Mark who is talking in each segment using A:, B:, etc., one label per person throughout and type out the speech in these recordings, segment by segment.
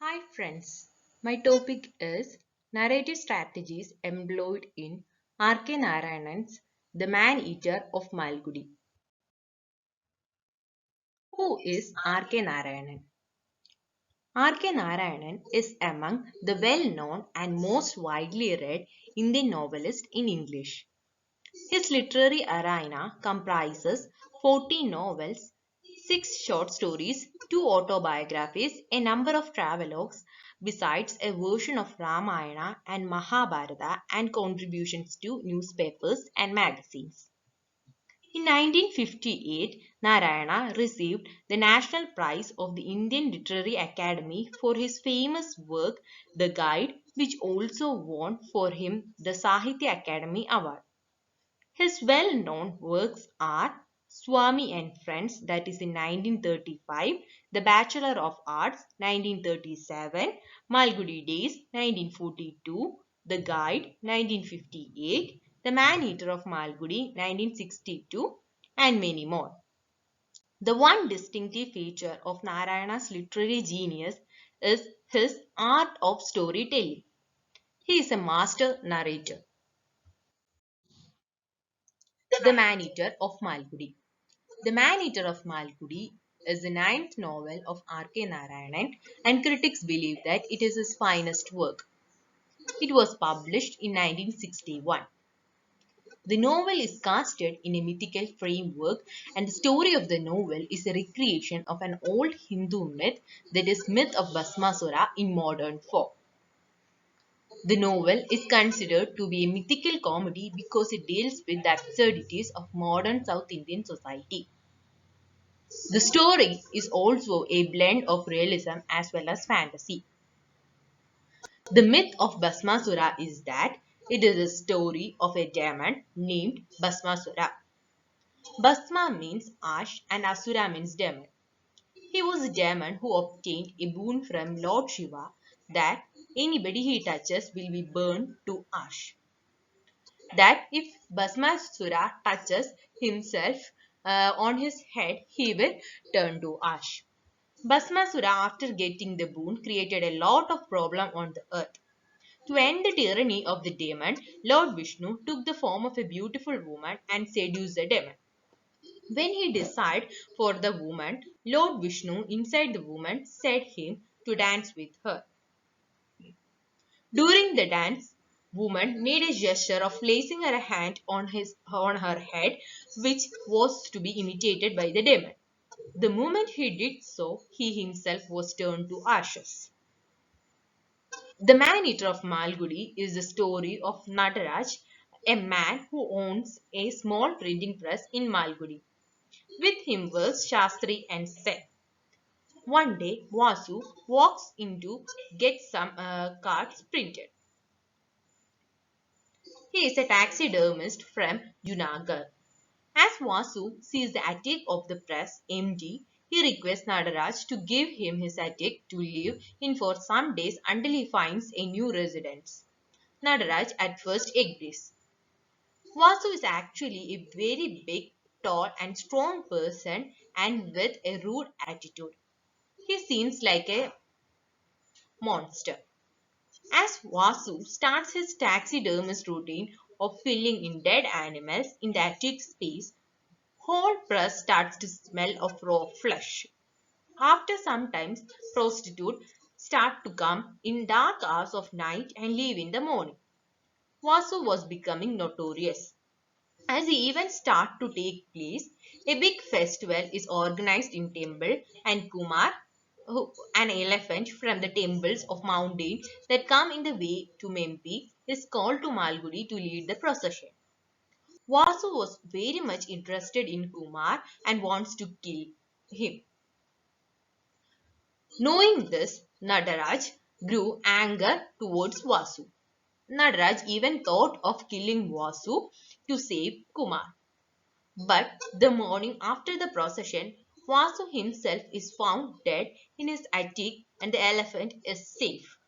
A: Hi friends, my topic is narrative strategies employed in R.K. Narayanan's The Man-Eater of Malgudi. Who is R.K. Narayanan? R.K. Narayanan is among the well-known and most widely read Indian novelists in English. His literary arena comprises 40 novels, 6 short stories, 2 autobiographies, a number of travelogues, besides a version of Ramayana and Mahabharata and contributions to newspapers and magazines. In 1958, Narayana received the National Prize of the Indian Literary Academy for his famous work The Guide, which also won for him the Sahitya Academy Award. His well-known works are Swami and Friends, that is in 1935, The Bachelor of Arts 1937, Malgudi Days 1942, The Guide 1958, The Man-Eater of Malgudi 1962, and many more. The one distinctive feature of Narayana's literary genius is his art of storytelling. He is a master narrator. The Man-Eater of Malgudi. The Man-Eater of Malgudi is the ninth novel of R.K. Narayanan, and critics believe that it is his finest work. It was published in 1961. The novel is casted in a mythical framework, and the story of the novel is a recreation of an old Hindu myth, that is myth of Bhasmasura in modern form. The novel is considered to be a mythical comedy because it deals with the absurdities of modern South Indian society. The story is also a blend of realism as well as fantasy. The myth of Bhasmasura is that it is a story of a demon named Bhasmasura. Bhasma means ash and Asura means demon. He was a demon who obtained a boon from Lord Shiva that anybody he touches will be burned to ash. That if Bhasmasura touches himself on his head, he will turn to ash. Bhasmasura, after getting the boon, created a lot of problem on the earth. To end the tyranny of the demon, Lord Vishnu took the form of a beautiful woman and seduced the demon. When he desired for the woman, Lord Vishnu inside the woman said him to dance with her. During the dance, woman made a gesture of placing her hand on her head, which was to be imitated by the demon. The moment he did so, he himself was turned to ashes. The Man-Eater of Malgudi is the story of Nataraj, a man who owns a small printing press in Malgudi. With him was Shastri and Sen. One day, Vasu walks in to get some cards printed. He is a taxidermist from Junagadh. As Vasu sees the attic of the press empty, he requests Nadaraj to give him his attic to live in for some days until he finds a new residence. Nadaraj at first agrees. Vasu is actually a very big, tall and strong person and with a rude attitude. He seems like a monster. As Vasu starts his taxidermist routine of filling in dead animals in the attic space, whole press starts to smell of raw flesh. After some time, prostitutes start to come in dark hours of night and leave in the morning. Vasu was becoming notorious. As the events start to take place, a big festival is organized in temple and Kumar, an elephant from the temples of mountain that come in the way to Mempi, is called to Malgudi to lead the procession. Vasu was very much interested in Kumar and wants to kill him. Knowing this, Nadaraj grew anger towards Vasu. Nadaraj even thought of killing Vasu to save Kumar. But the morning after the procession, Vasu himself is found dead in his attic and the elephant is safe.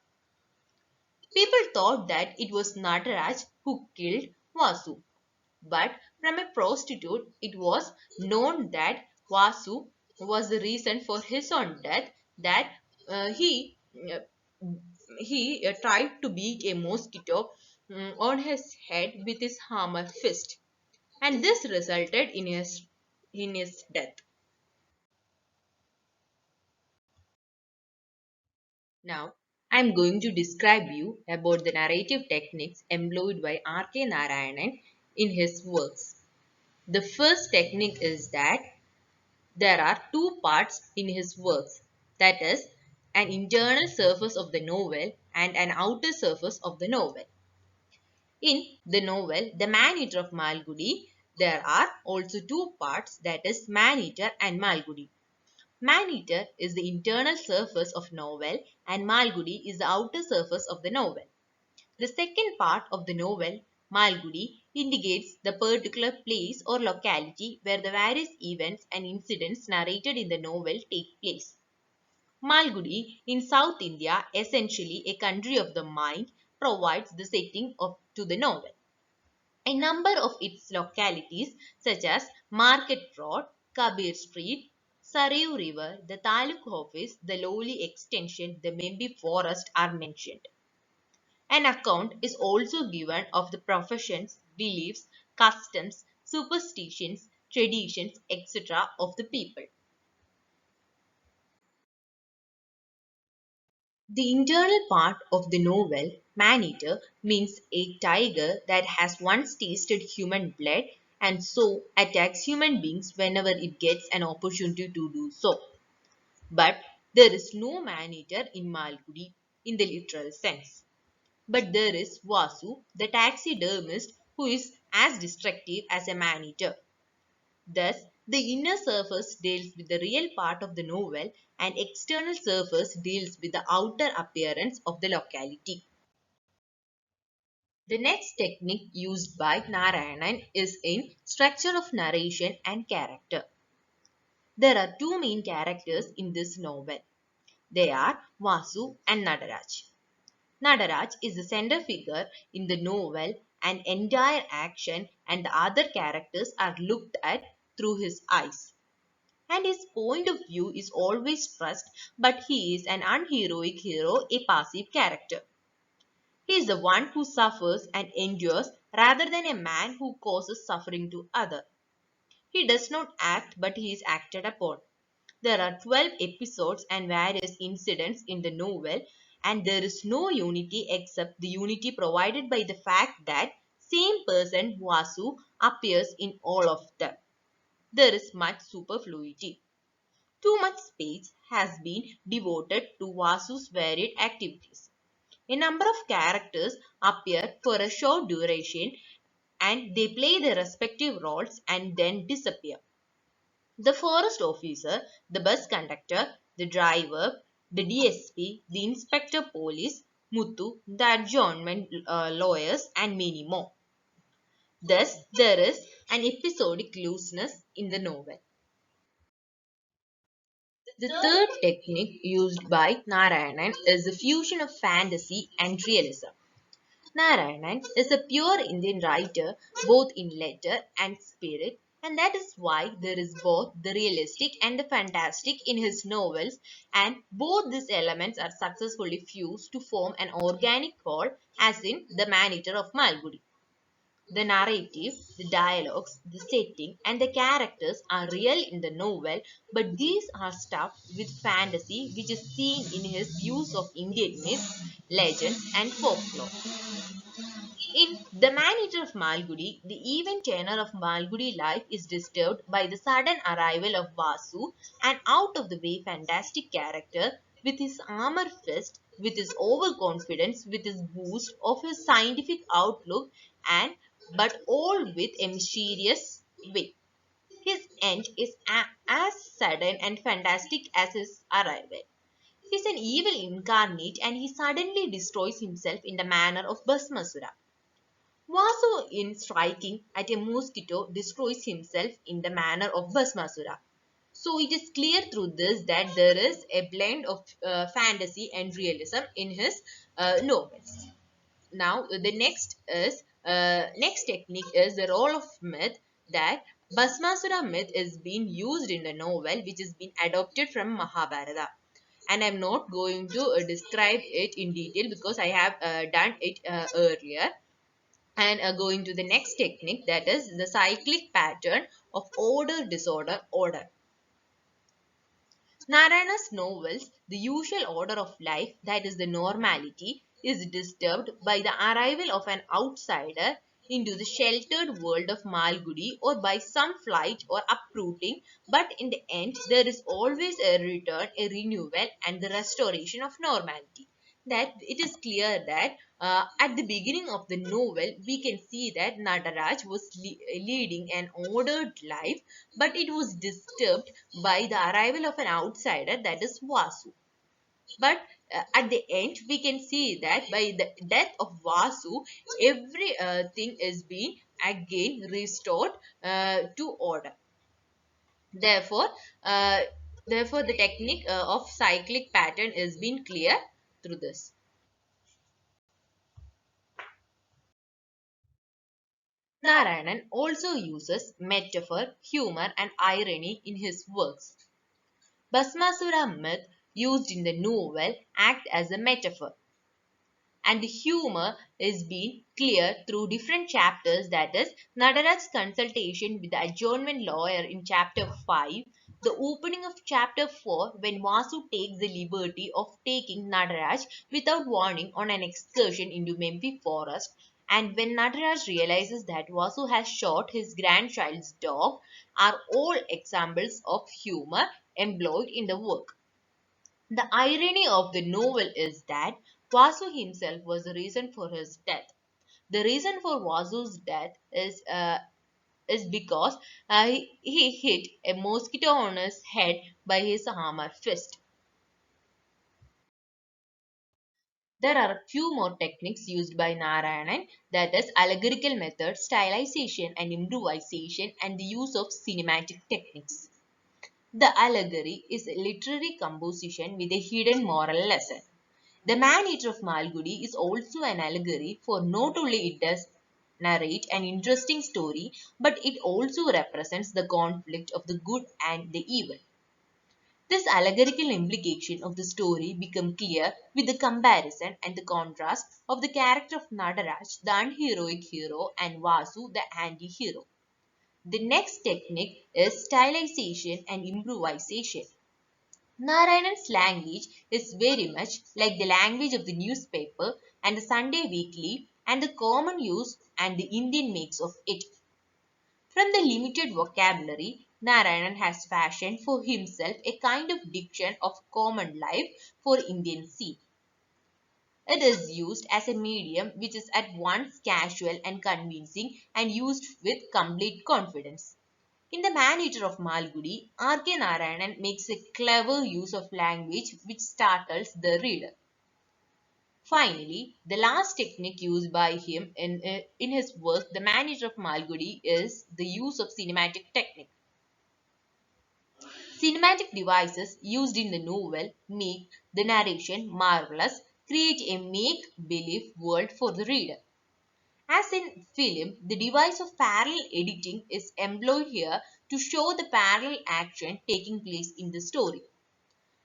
A: People thought that it was Nataraj who killed Vasu. But from a prostitute, it was known that Vasu was the reason for his own death, that he uh, he tried to beat a mosquito on his head with his hammer fist, and this resulted in his death. Now, I am going to describe you about the narrative techniques employed by R.K. Narayanan in his works. The first technique is that there are two parts in his works, that is, an internal surface of the novel and an outer surface of the novel. In the novel The Man-Eater of Malgudi, there are also two parts, that is, Man-Eater and Malgudi. Man-Eater is the internal surface of novel and Malgudi is the outer surface of the novel. The second part of the novel, Malgudi, indicates the particular place or locality where the various events and incidents narrated in the novel take place. Malgudi in South India, essentially a country of the mind, provides the setting to the novel. A number of its localities such as Market Road, Kabir Street, Sarayu River, the Taluk Office, the Lowly Extension, the Membi Forest are mentioned. An account is also given of the professions, beliefs, customs, superstitions, traditions, etc. of the people. The internal part of the novel, man-eater, means a tiger that has once tasted human blood and so attacks human beings whenever it gets an opportunity to do so. But there is no man-eater in Malgudi in the literal sense. But there is Vasu, the taxidermist, who is as destructive as a man-eater. Thus, the inner surface deals with the real part of the novel and external surface deals with the outer appearance of the locality. The next technique used by Narayanan is in structure of narration and character. There are two main characters in this novel. They are Vasu and Nadaraj. Nadaraj is the center figure in the novel and entire action and the other characters are looked at through his eyes. And his point of view is always trust, but he is an unheroic hero, a passive character. He is the one who suffers and endures rather than a man who causes suffering to others. He does not act, but he is acted upon. There are 12 episodes and various incidents in the novel, and there is no unity except the unity provided by the fact that same person Vasu appears in all of them. There is much superfluity. Too much space has been devoted to Vasu's varied activities. A number of characters appear for a short duration and they play their respective roles and then disappear. The forest officer, the bus conductor, the driver, the DSP, the inspector police, Muthu, the adjournment lawyers, and many more. Thus, there is an episodic looseness in the novel. The third technique used by Narayanan is the fusion of fantasy and realism. Narayanan is a pure Indian writer both in letter and spirit, and that is why there is both the realistic and the fantastic in his novels, and both these elements are successfully fused to form an organic whole, as in The Man-Eater of Malgudi. The narrative, the dialogues, the setting, and the characters are real in the novel, but these are stuffed with fantasy which is seen in his use of Indian myths, legends, and folklore. In The Man-Eater of Malgudi, the event tenor of Malgudi life is disturbed by the sudden arrival of Vasu, an out-of-the-way fantastic character with his armor fist, with his overconfidence, with his boost of his scientific outlook, and but all with a mysterious way. His end is as sudden and fantastic as his arrival. He is an evil incarnate and he suddenly destroys himself in the manner of Bhasmasura. Vasu, in striking at a mosquito, destroys himself in the manner of Bhasmasura. So it is clear through this that there is a blend of fantasy and realism in his novels. Now the next technique is the role of myth, that Bhasmasura myth is being used in the novel which has been adopted from Mahabharata. and I'm not going to describe it in detail because I have done it earlier. And going to the next technique, that is the cyclic pattern of order, disorder, order. Narayana's novels, the usual order of life, that is the normality, is disturbed by the arrival of an outsider into the sheltered world of Malgudi or by some flight or uprooting, but in the end there is always a return, a renewal and the restoration of normality. That it is clear that at the beginning of the novel we can see that Nataraj was leading an ordered life, but it was disturbed by the arrival of an outsider, that is Vasu. But at the end we can see that by the death of Vasu, every thing is being again restored to order. Therefore, uh, therefore the technique of cyclic pattern is being clear through this. Narayanan also uses metaphor, humor and irony in his works. Bhasmasura myth used in the novel act as a metaphor, and the humor is being clear through different chapters, that is Nadaraj's consultation with the adjournment lawyer in chapter 5, the opening of chapter 4 when Vasu takes the liberty of taking Nadaraj without warning on an excursion into Mempi forest, and when Nadaraj realizes that Vasu has shot his grandchild's dog, are all examples of humor employed in the work. The irony of the novel is that Vasu himself was the reason for his death. The reason for Vasu's death is because he hit a mosquito on his head by his hammer fist. There are a few more techniques used by Narayanan, that is allegorical method, stylization and improvisation, and the use of cinematic techniques. The allegory is a literary composition with a hidden moral lesson. The Man-Eater of Malgudi is also an allegory, for not only it does narrate an interesting story, but it also represents the conflict of the good and the evil. This allegorical implication of the story become clear with the comparison and the contrast of the character of Nadaraj, the unheroic hero, and Vasu, the anti-hero. The next technique is stylization and improvisation. Narayan's language is very much like the language of the newspaper and the Sunday Weekly and the common use and the Indian makes of it. From the limited vocabulary, Narayanan has fashioned for himself a kind of diction of common life for Indian scene. It is used as a medium which is at once casual and convincing and used with complete confidence. In The Man-Eater of Malgudi, R.K. Narayanan makes a clever use of language which startles the reader. Finally, the last technique used by him in his work, The Man-Eater of Malgudi, is the use of cinematic technique. Cinematic devices used in the novel make the narration marvelous, create a make-believe world for the reader. As in film, the device of parallel editing is employed here to show the parallel action taking place in the story.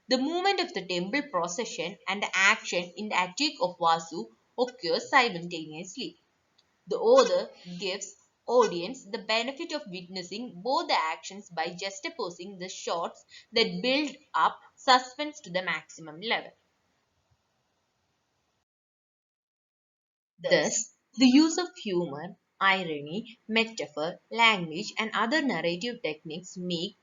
A: The movement of the temple procession and the action in the attic of Vasu occurs simultaneously. The author gives audience the benefit of witnessing both the actions by juxtaposing the shots that build up suspense to the maximum level. Thus, the use of humor, irony, metaphor, language, and other narrative techniques make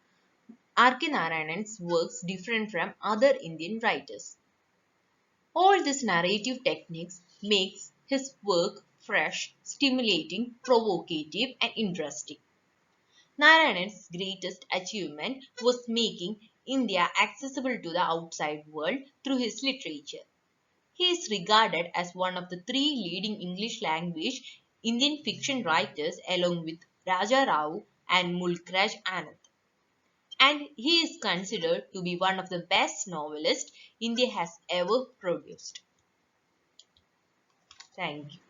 A: R.K. Narayanan's works different from other Indian writers. All these narrative techniques makes his work fresh, stimulating, provocative, and interesting. Narayanan's greatest achievement was making India accessible to the outside world through his literature. He is regarded as one of the three leading English language Indian fiction writers along with Raja Rao and Mulkraj Anand. And he is considered to be one of the best novelists India has ever produced. Thank you.